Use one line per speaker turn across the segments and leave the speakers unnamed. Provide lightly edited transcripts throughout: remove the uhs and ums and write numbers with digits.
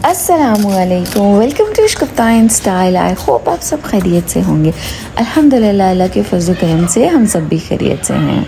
अस्सलामुअलैकुम, welcome to Ishq style. I hope आप सब खैरियत से होंगे। अल्हम्दुलिल्लाह, अल्लाह के फज़ल करम से हम सब भी खैरियत से हैं।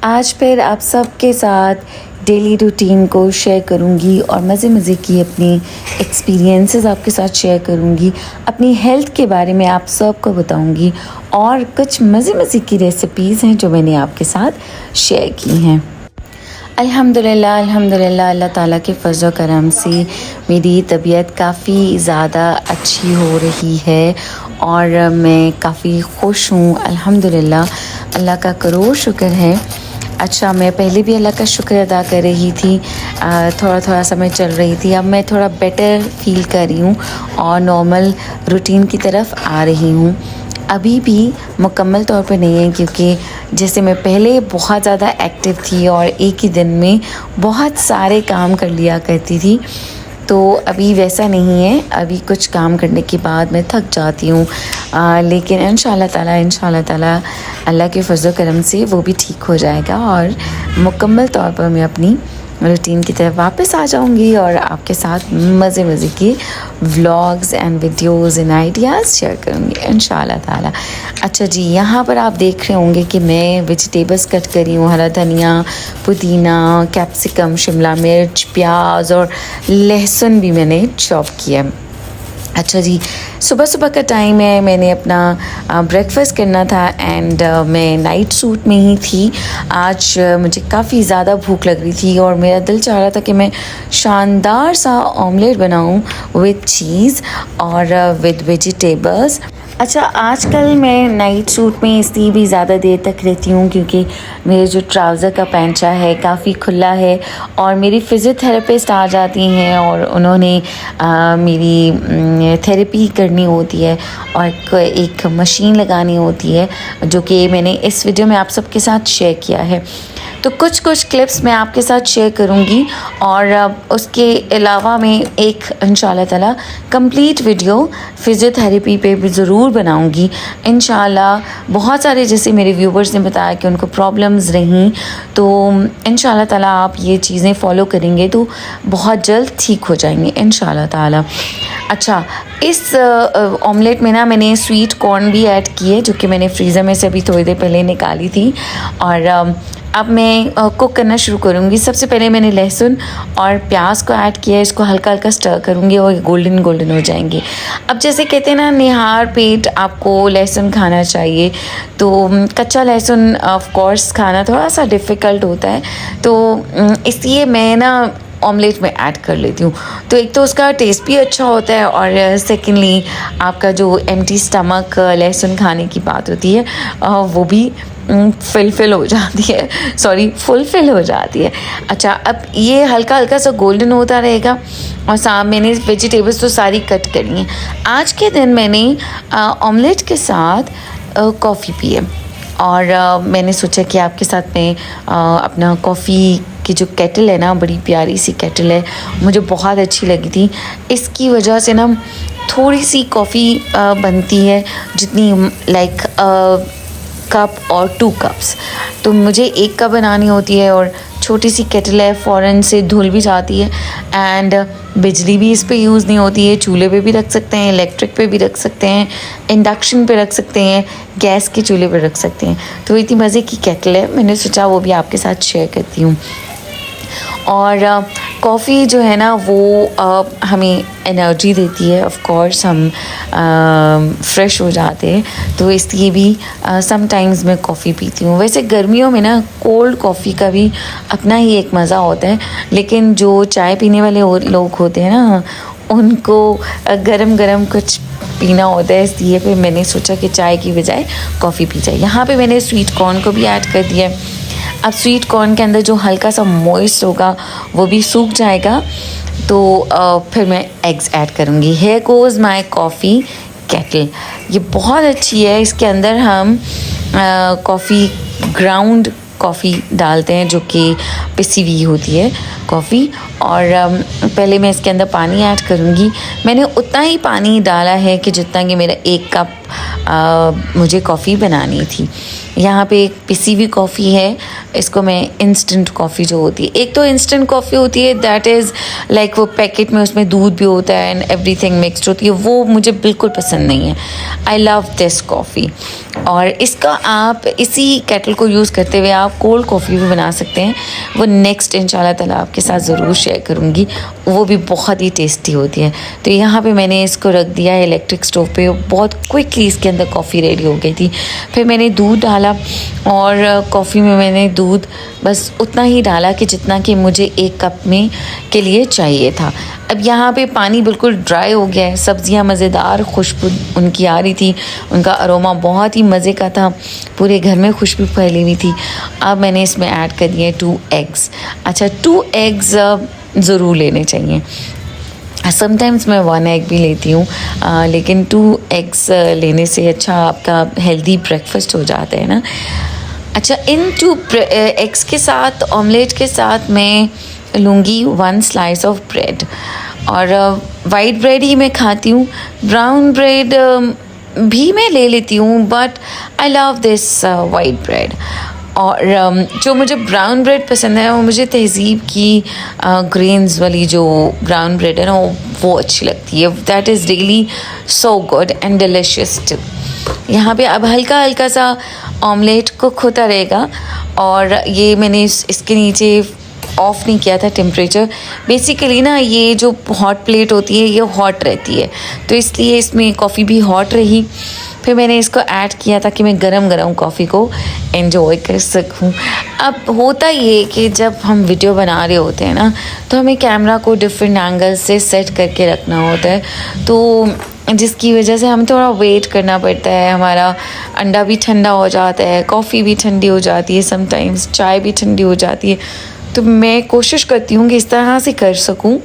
आज फिर आप सब के साथ डेली रूटीन को शेयर करूंगी और मज़े की अपनी एक्सपीरियंसेस आपके साथ शेयर करूंगी। अपनी हेल्थ के बारे में आप सब को बताऊंगी और कुछ मज़े की रेसिपीज़ हैं जो मैंने आपके साथ शेयर की हैं। अल्हम्दुलिल्लाह अल्लाह ताला के फ़ज़ल करम से मेरी तबीयत काफ़ी ज़्यादा अच्छी हो रही है और मैं काफ़ी खुश हूँ। अल्हम्दुलिल्लाह, अल्लाह का करोड़ शुक्र है। अच्छा, मैं पहले भी अल्लाह का शुक्र अदा कर रही थी, थोड़ा सा मैं चल रही थी। अब मैं थोड़ा बेटर फ़ील कर रही हूँ और नॉर्मल रूटीन की तरफ आ रही हूँ। अभी भी मुकम्मल तौर पे नहीं है, क्योंकि जैसे मैं पहले बहुत ज़्यादा एक्टिव थी और एक ही दिन में बहुत सारे काम कर लिया करती थी, तो अभी वैसा नहीं है। अभी कुछ काम करने के बाद मैं थक जाती हूँ, लेकिन इंशाल्लाह ताला अल्लाह के फज़ल करम से वो भी ठीक हो जाएगा और मुकम्मल तौर पर मैं अपनी रूटीन की तरफ वापस आ जाऊंगी और आपके साथ मज़े की vlogs and videos and ideas share करूंगी इंशाल्लाह ताला। अच्छा जी, यहाँ पर आप देख रहे होंगे कि मैं वेजिटेबल्स कट करी हूँ। हरा धनिया, पुदीना, कैप्सिकम, शिमला मिर्च, प्याज और लहसुन भी मैंने चॉप किया। अच्छा जी, सुबह का टाइम है, मैंने अपना ब्रेकफास्ट करना था एंड मैं नाइट सूट में ही थी। आज मुझे काफ़ी ज़्यादा भूख लग रही थी और मेरा दिल चाह रहा था कि मैं शानदार सा ऑमलेट बनाऊं विद चीज़ और विद वेजिटेबल्स। अच्छा, आजकल मैं नाइट सूट में इसलिए भी ज़्यादा देर तक रहती हूँ क्योंकि मेरे जो ट्राउज़र का पैंचा है काफ़ी खुला है और मेरी फ़िज़ियोथेरेपिस्ट आ जाती हैं और उन्होंने मेरी थेरेपी करनी होती है और एक मशीन लगानी होती है, जो कि मैंने इस वीडियो में आप सबके साथ शेयर किया है। तो कुछ क्लिप्स मैं आपके साथ शेयर करूंगी और उसके अलावा मैं एक इंशाल्लाह ताला कंप्लीट वीडियो फ़िज़ियोथेरेपी पे भी ज़रूर बनाऊंगी इंशाल्लाह। बहुत सारे जैसे मेरे व्यूवर्स ने बताया कि उनको प्रॉब्लम्स रहीं, तो इंशाल्लाह ताला आप ये चीज़ें फ़ॉलो करेंगे तो बहुत जल्द ठीक हो जाएंगे इंशाल्लाह ताला। अच्छा, इस ऑमलेट में ना मैंने स्वीट कॉर्न भी ऐड की है, जो कि मैंने फ्रीज़र में से अभी थोड़ी देर पहले निकाली थी और अब मैं कुक करना शुरू करूँगी। सबसे पहले मैंने लहसुन और प्याज को ऐड किया है, इसको हल्का स्टर करूँगी और गोल्डन हो जाएंगे। अब जैसे कहते हैं ना, निहार पेट आपको लहसुन खाना चाहिए, तो कच्चा लहसुन ऑफ कोर्स खाना थोड़ा सा डिफ़िकल्ट होता है, तो इसलिए मैं ना ऑमलेट में ऐड कर लेती हूँ। तो एक तो उसका टेस्ट भी अच्छा होता है और सेकेंडली आपका जो एम्प्टी स्टमक लहसुन खाने की बात होती है वो भी फुलफ़िल हो जाती है। अच्छा, अब ये हल्का सा गोल्डन होता रहेगा और साथ मैंने वेजिटेबल्स तो सारी कट करी हैं। आज के दिन मैंने ऑमलेट के साथ कॉफ़ी पी है और मैंने सोचा कि आपके साथ में अपना कॉफ़ी की जो केटल है ना, बड़ी प्यारी सी केटल है, मुझे बहुत अच्छी लगी थी। इसकी वजह से ना थोड़ी सी कॉफ़ी बनती है, जितनी लाइक कप और 2 कप्स, तो मुझे 1 कप बनानी होती है और छोटी सी केटल है, फ़ौरन से धुल भी जाती है एंड बिजली भी इस पे यूज़ नहीं होती है। चूल्हे पे भी रख सकते हैं, इलेक्ट्रिक पे भी रख सकते हैं, इंडक्शन पे रख सकते हैं, गैस के चूल्हे पे रख सकते हैं। तो इतनी मज़े की केटल है, मैंने सोचा वो भी आपके साथ शेयर करती हूँ। और कॉफ़ी जो है ना वो हमें एनर्जी देती है, ऑफ कोर्स हम फ्रेश हो जाते हैं, तो इसलिए भी समटाइम्स मैं कॉफ़ी पीती हूँ। वैसे गर्मियों में ना कोल्ड कॉफ़ी का भी अपना ही एक मज़ा होता है, लेकिन जो चाय पीने वाले लोग होते हैं ना, उनको गरम कुछ पीना होता है, इसलिए फिर मैंने सोचा कि चाय की बजाय कॉफ़ी पी जाए। यहाँ पे मैंने स्वीट कॉर्न को भी ऐड कर दिया। अब स्वीट कॉर्न के अंदर जो हल्का सा मॉइस्ट होगा वो भी सूख जाएगा, तो फिर मैं एग्स ऐड करूँगी। Here goes my coffee kettle. ये बहुत अच्छी है, इसके अंदर हम कॉफ़ी ग्राउंड कॉफ़ी डालते हैं, जो कि पिसी हुई होती है कॉफ़ी। और पहले मैं इसके अंदर पानी ऐड करूँगी। मैंने उतना ही पानी डाला है कि जितना कि मेरा 1 कप मुझे कॉफ़ी बनानी थी। यहाँ पे एक पिसी हुई कॉफ़ी है, इसको मैं इंस्टेंट कॉफ़ी जो होती है, एक तो इंस्टेंट कॉफ़ी होती है दैट इज़ लाइक वो पैकेट में उसमें दूध भी होता है एंड एवरीथिंग मिक्सड होती है, वो मुझे बिल्कुल पसंद नहीं है। I love this coffee. और इसका आप इसी केटल को यूज़ करते हुए आप कोल्ड कॉफ़ी भी बना सकते हैं, वो नेक्स्ट इंशाल्लाह ताला आपके साथ ज़रूर शेयर करूँगी, वो भी बहुत ही टेस्टी होती है। तो यहाँ पे मैंने इसको रख दिया है इलेक्ट्रिक स्टोव पे, बहुत क्विकली इसके अंदर कॉफ़ी रेडी हो गई थी। फिर मैंने दूध डाला और कॉफ़ी में मैंने दूध बस उतना ही डाला कि जितना कि मुझे एक कप में के लिए चाहिए था। अब यहाँ पे पानी बिल्कुल ड्राई हो गया है, सब्ज़ियाँ मज़ेदार खुशबू उनकी आ रही थी, उनका अरोमा बहुत ही मज़े का था, पूरे घर में खुशबू फैली हुई थी। अब मैंने इसमें ऐड कर दिए 2 एग्स। अच्छा 2 एग्स ज़रूर लेने चाहिए, समटाइम्स मैं 1 एग भी लेती हूँ, लेकिन 2 एग्स लेने से अच्छा आपका हेल्दी ब्रेकफास्ट हो जाता है ना। अच्छा इन 2 एग्स के साथ, ऑमलेट के साथ मैं लूँगी 1 स्लाइस ऑफ ब्रेड, और वाइट ब्रेड ही मैं खाती हूँ, ब्राउन ब्रेड भी मैं ले लेती हूँ, but I love this white bread. और जो मुझे ब्राउन ब्रेड पसंद है वो मुझे तहज़ीब की ग्रेन्स वाली जो ब्राउन ब्रेड है ना वो अच्छी लगती है, that is really so good and delicious too. यहाँ पे अब हल्का हल्का सा ऑमलेट कुक होता रहेगा, और ये मैंने इसके नीचे ऑफ़ नहीं किया था टेम्परेचर, बेसिकली ना ये जो हॉट प्लेट होती है ये हॉट रहती है, तो इसलिए इसमें कॉफ़ी भी हॉट रही। फिर मैंने इसको ऐड किया ताकि मैं गरम गरम कॉफ़ी को एंजॉय कर सकूं। अब होता ये कि जब हम वीडियो बना रहे होते हैं ना, तो हमें कैमरा को डिफरेंट एंगल से सेट करके रखना होता है, तो जिसकी वजह से हमें थोड़ा वेट करना पड़ता है, हमारा अंडा भी ठंडा हो जाता है, कॉफ़ी भी ठंडी हो जाती है, समटाइम्स चाय भी ठंडी हो जाती है, तो मैं कोशिश करती हूँ कि इस तरह से कर सकूँ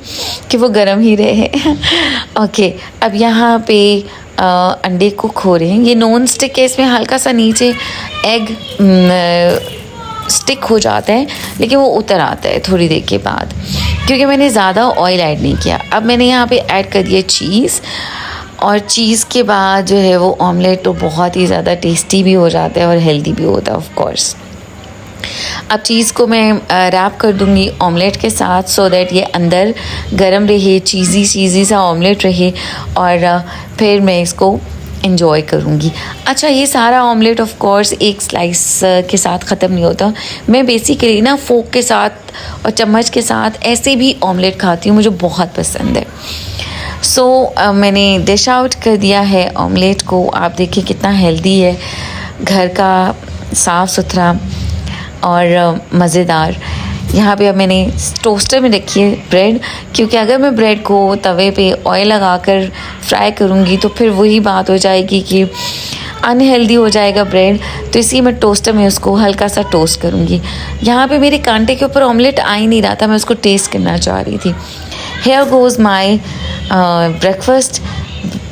कि वो गर्म ही रहे। ओके अब यहाँ पे अंडे कुक हो रहे हैं, ये नॉन स्टिक है, इसमें हल्का सा नीचे एग स्टिक हो जाता है, लेकिन वो उतर आता है थोड़ी देर के बाद, क्योंकि मैंने ज़्यादा ऑयल ऐड नहीं किया। अब मैंने यहाँ पे ऐड कर दिया चीज़, और चीज़ के बाद जो है वो ऑमलेट तो बहुत ही ज़्यादा टेस्टी भी हो जाता है और हेल्दी भी होता है ऑफ कोर्स। अब चीज़ को मैं रैप कर दूँगी ऑमलेट के साथ, सो दैट ये अंदर गरम रहे, चीज़ी सा ऑमलेट रहे, और फिर मैं इसको एंजॉय करूँगी। अच्छा ये सारा ऑमलेट ऑफ कोर्स एक स्लाइस के साथ ख़त्म नहीं होता, मैं बेसिकली ना फोक के साथ और चम्मच के साथ ऐसे भी ऑमलेट खाती हूँ, मुझे बहुत पसंद है। सो मैंने डिश आउट कर दिया है ऑमलेट को, आप देखिए कितना हेल्दी है, घर का साफ़ सुथरा और मज़ेदार। यहाँ पे अब मैंने टोस्टर में रखी है ब्रेड, क्योंकि अगर मैं ब्रेड को तवे पे ऑयल लगाकर फ्राई करूँगी तो फिर वही बात हो जाएगी कि अनहेल्दी हो जाएगा ब्रेड, तो इसी मैं टोस्टर में उसको हल्का सा टोस्ट करूँगी। यहाँ पे मेरे कांटे के ऊपर ऑमलेट आ ही नहीं रहा था, मैं उसको टेस्ट करना चाह रही थी। Here goes my breakfast.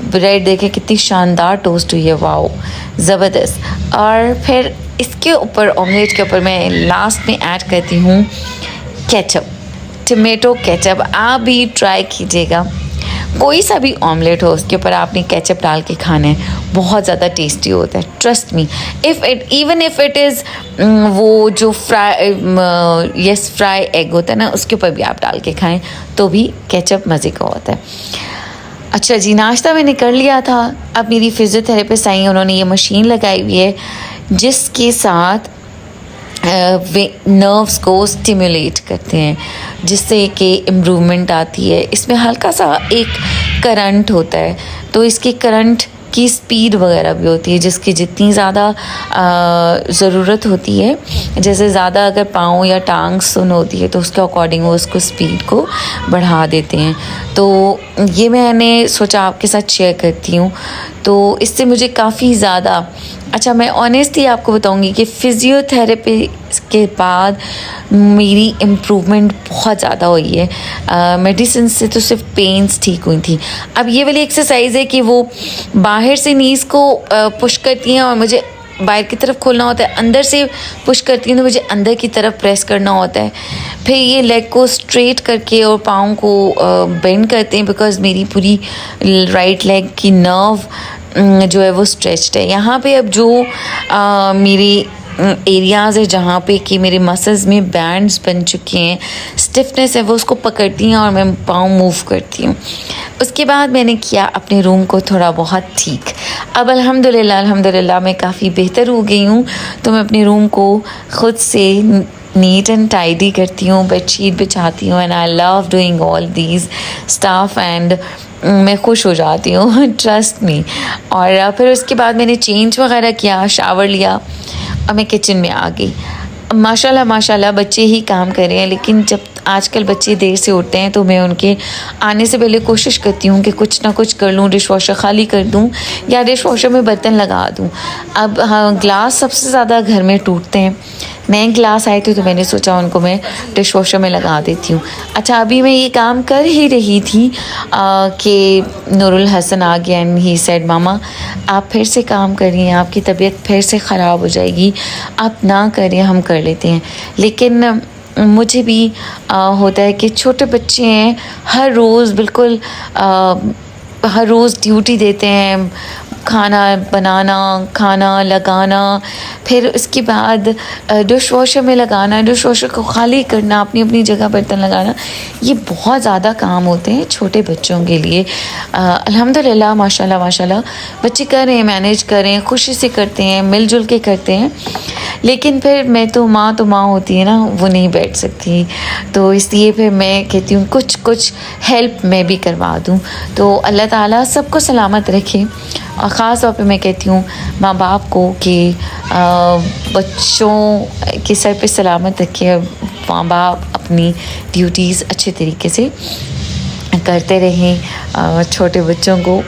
Bread देखे कितनी शानदार टोस्ट हुई है, वाओ ज़बरदस्त। और फिर इसके ऊपर ऑमलेट के ऊपर मैं लास्ट में ऐड करती हूँ केचप, टमेटो केचप। आप भी ट्राई कीजिएगा, कोई सा भी ऑमलेट हो उसके ऊपर आपने केचप डाल के खाना है, बहुत ज़्यादा टेस्टी होता है, trust me. Even if it is वो जो फ्राई एग होता है ना, उसके ऊपर भी आप डाल के खाएं तो भी केचप मज़े का होता है। अच्छा जी, नाश्ता मैंने कर लिया था। अब मेरी फिजियोथेरेपिस्ट आई हैं, उन्होंने ये मशीन लगाई हुई है जिसके साथ वे नर्व्स को स्टिमुलेट करते हैं, जिससे कि इम्प्रूवमेंट आती है। इसमें हल्का सा एक करंट होता है, तो इसकी करंट की स्पीड वगैरह भी होती है, जिसकी जितनी ज़्यादा ज़रूरत होती है, जैसे ज़्यादा अगर पाँव या टांग सुन होती है तो उसके अकॉर्डिंग वो उसको स्पीड को बढ़ा देते हैं। तो ये मैंने सोचा आपके साथ शेयर करती हूँ, तो इससे मुझे काफ़ी ज़्यादा अच्छा, मैं ऑनेस्टली आपको बताऊंगी कि फ़िज़ियोथेरेपी के बाद मेरी इम्प्रूवमेंट बहुत ज़्यादा हुई है। मेडिसिन से तो सिर्फ पेन्स ठीक हुई थी। अब ये वाली एक्सरसाइज है कि वो बाहर से नीज़ को पुश करती हैं और मुझे बाहर की तरफ खोलना होता है, अंदर से पुश करती हैं तो मुझे अंदर की तरफ प्रेस करना होता है। फिर ये लेग को स्ट्रेट करके और पाँव को बेंड करते हैं, बिकॉज़ मेरी पूरी राइट लेग की नर्व जो है वो स्ट्रेच्ड है। यहाँ पे अब जो मेरी एरियाज़ है जहाँ पे कि मेरे मसल्स में बैंड्स बन चुके हैं, स्टिफनेस है वो उसको पकड़ती हैं और मैं पाँव मूव करती हूँ। उसके बाद मैंने किया अपने रूम को थोड़ा बहुत ठीक। अब अल्हम्दुलिल्लाह मैं काफ़ी बेहतर हो गई हूँ। तो मैं अपने रूम को ख़ुद से नीट एंड टाइडी करती हूँ, बेडशीट बिछाती हूँ, and I love doing all these stuff and मैं खुश हो जाती हूँ, ट्रस्ट मी। और फिर उसके बाद मैंने चेंज वगैरह किया, शावर लिया और मैं किचन में आ गई। माशाल्लाह बच्चे ही काम कर रहे हैं, लेकिन जब आजकल बच्चे देर से उठते हैं तो मैं उनके आने से पहले कोशिश करती हूँ कि कुछ ना कुछ कर लूँ, डिश वॉशर खाली कर दूँ या डिश वॉशर में बर्तन लगा दूँ। अब हाँ, ग्लास सबसे ज़्यादा घर में टूटते हैं। नए ग्लास आए थे तो मैंने सोचा उनको मैं डिश वॉशर में लगा देती हूँ। अच्छा, अभी मैं ये काम कर ही रही थी कि नूरुल हसन आ गया एंड ही सेड मामा आप फिर से काम करिए, आपकी तबीयत फिर से ख़राब हो जाएगी, आप ना करिए, हम कर लेते हैं। लेकिन मुझे भी होता है कि छोटे बच्चे हैं, हर रोज़ बिल्कुल हर रोज़ ड्यूटी देते हैं, खाना बनाना, खाना लगाना, फिर उसके बाद डिश वॉशर में लगाना, डिश वॉशर को खाली करना, अपनी अपनी जगह बर्तन लगाना, ये बहुत ज़्यादा काम होते हैं छोटे बच्चों के लिए। अल्हम्दुलिल्लाह माशाल्लाह बच्चे कर रहे हैं, मैनेज कर रहे हैं, खुशी से करते हैं, मिलजुल के करते हैं। लेकिन फिर मैं तो माँ होती है ना, वो नहीं बैठ सकती, तो इसलिए फिर मैं कहती हूँ कुछ हेल्प मैं भी करवा दूँ। तो अल्लाह ताला सबको सलामत रखे। और ख़ास तौर पे मैं कहती हूँ माँ बाप को कि बच्चों के सर पे सलामत रखे, माँ बाप अपनी ड्यूटीज़ अच्छे तरीके से करते रहें, छोटे बच्चों को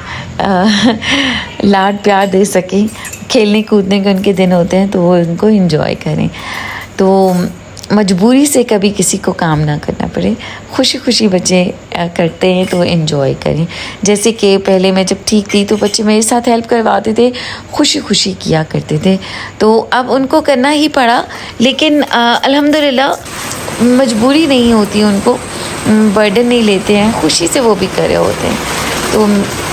लाड प्यार दे सकें, खेलने कूदने के उनके दिन होते हैं तो वो उनको एंजॉय करें। तो मजबूरी से कभी किसी को काम ना करना पड़े, खुशी बच्चे करते हैं तो एंजॉय करें। जैसे कि पहले मैं जब ठीक थी तो बच्चे मेरे साथ हेल्प करवाते थे, खुशी किया करते थे, तो अब उनको करना ही पड़ा। लेकिन अल्हम्दुलिल्लाह मजबूरी नहीं होती, उनको बर्डन नहीं लेते हैं, खुशी से वो भी कर रहे होते हैं, तो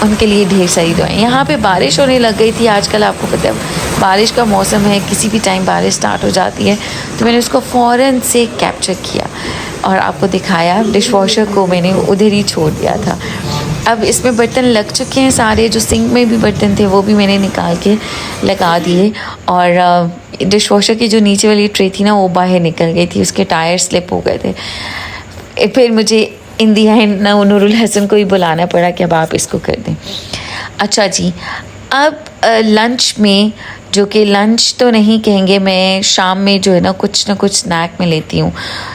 उनके लिए ढेर सारी दुआएं। यहाँ पे बारिश होने लग गई थी आजकल, आपको पता है बारिश का मौसम है, किसी भी टाइम बारिश स्टार्ट हो जाती है, तो मैंने उसको फ़ौरन से कैप्चर किया और आपको दिखाया। डिश वॉशर को मैंने उधर ही छोड़ दिया था। अब इसमें बर्तन लग चुके हैं सारे, जो सिंक में भी बर्तन थे वो भी मैंने निकाल के लगा दिए, और डिश वॉशर की जो नीचे वाली ट्रे थी ना वो बाहर निकल गई थी, उसके टायर स्लिप हो गए थे। फिर मुझे इन दी एंड नूरुल हसन को ही बुलाना पड़ा कि अब आप इसको कर दें। अच्छा जी, अब लंच में, जो कि लंच तो नहीं कहेंगे, मैं शाम में जो है ना कुछ स्नैक में लेती हूँ।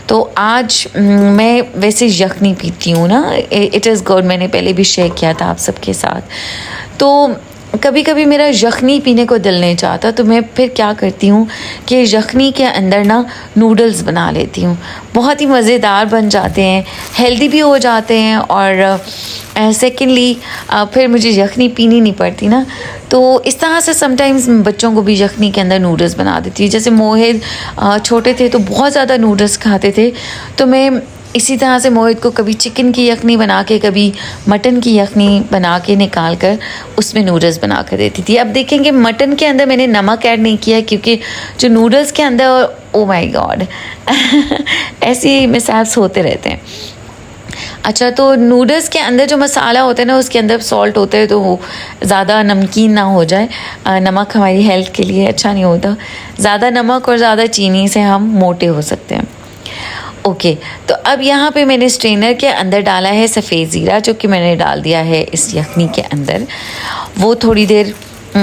तो आज मैं वैसे यखनी पीती हूँ ना, इट इज़ गुड, मैंने पहले भी शेयर किया था आप सबके साथ। तो कभी कभी मेरा यखनी पीने को दिल नहीं चाहता, तो मैं फिर क्या करती हूँ कि यखनी के अंदर ना नूडल्स बना लेती हूँ। बहुत ही मज़ेदार बन जाते हैं, हेल्दी भी हो जाते हैं, और सेकेंडली फिर मुझे यखनी पीनी नहीं पड़ती ना। तो इस तरह से समटाइम्स बच्चों को भी यखनी के अंदर नूडल्स बना देती हूँ। जैसे मोहित छोटे थे तो बहुत ज़्यादा नूडल्स खाते थे, तो मैं इसी तरह से मोहित को कभी चिकन की यखनी बना के, कभी मटन की यखनी बना के निकाल कर उसमें नूडल्स बना कर देती थी। अब देखेंगे मटन के अंदर मैंने नमक ऐड नहीं किया, क्योंकि जो नूडल्स के अंदर, ओ माय गॉड ऐसे मिसहैप्स होते रहते हैं। अच्छा, तो नूडल्स के अंदर जो मसाला होता है ना, उसके अंदर सॉल्ट होता है, तो वो ज़्यादा नमकीन ना हो जाए। नमक हमारी हेल्थ के लिए अच्छा नहीं होता, ज़्यादा नमक और ज़्यादा चीनी से हम मोटे हो सकते हैं। ओके, तो अब यहाँ पे मैंने स्ट्रेनर के अंदर डाला है सफ़ेद ज़ीरा, जो कि मैंने डाल दिया है इस यखनी के अंदर। वो थोड़ी देर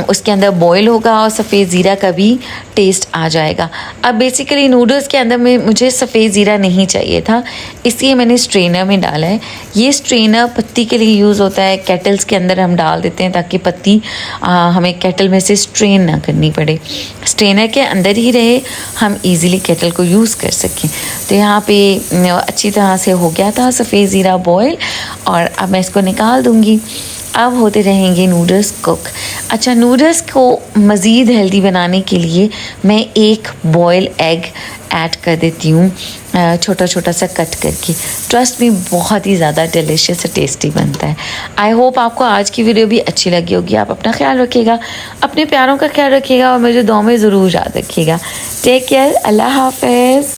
उसके अंदर बॉईल होगा और सफ़ेद ज़ीरा का भी टेस्ट आ जाएगा। अब बेसिकली नूडल्स के अंदर में मुझे सफ़ेद ज़ीरा नहीं चाहिए था, इसलिए मैंने स्ट्रेनर में डाला है। ये स्ट्रेनर पत्ती के लिए यूज़ होता है, केटल्स के अंदर हम डाल देते हैं ताकि पत्ती हमें केटल में से स्ट्रेन ना करनी पड़े, स्ट्रेनर के अंदर ही रहे, हम इजीली केटल को यूज़ कर सकें। तो यहाँ पे अच्छी तरह से हो गया था सफ़ेद ज़ीरा बॉयल, और अब मैं इसको निकाल दूँगी। अब होते रहेंगे नूडल्स कुक। अच्छा, नूडल्स को मज़ीद हेल्दी बनाने के लिए मैं एक बॉयल एग ऐड कर देती हूँ, छोटा छोटा सा कट करके। ट्रस्ट मी, बहुत ही ज़्यादा डिलीशियस और टेस्टी बनता है। आई होप आपको आज की वीडियो भी अच्छी लगी होगी। आप अपना ख्याल रखिएगा, अपने प्यारों का ख्याल रखिएगा और मुझे दुआ में ज़रूर याद रखिएगा। टेक केयर, अल्लाह हाफ़िज़।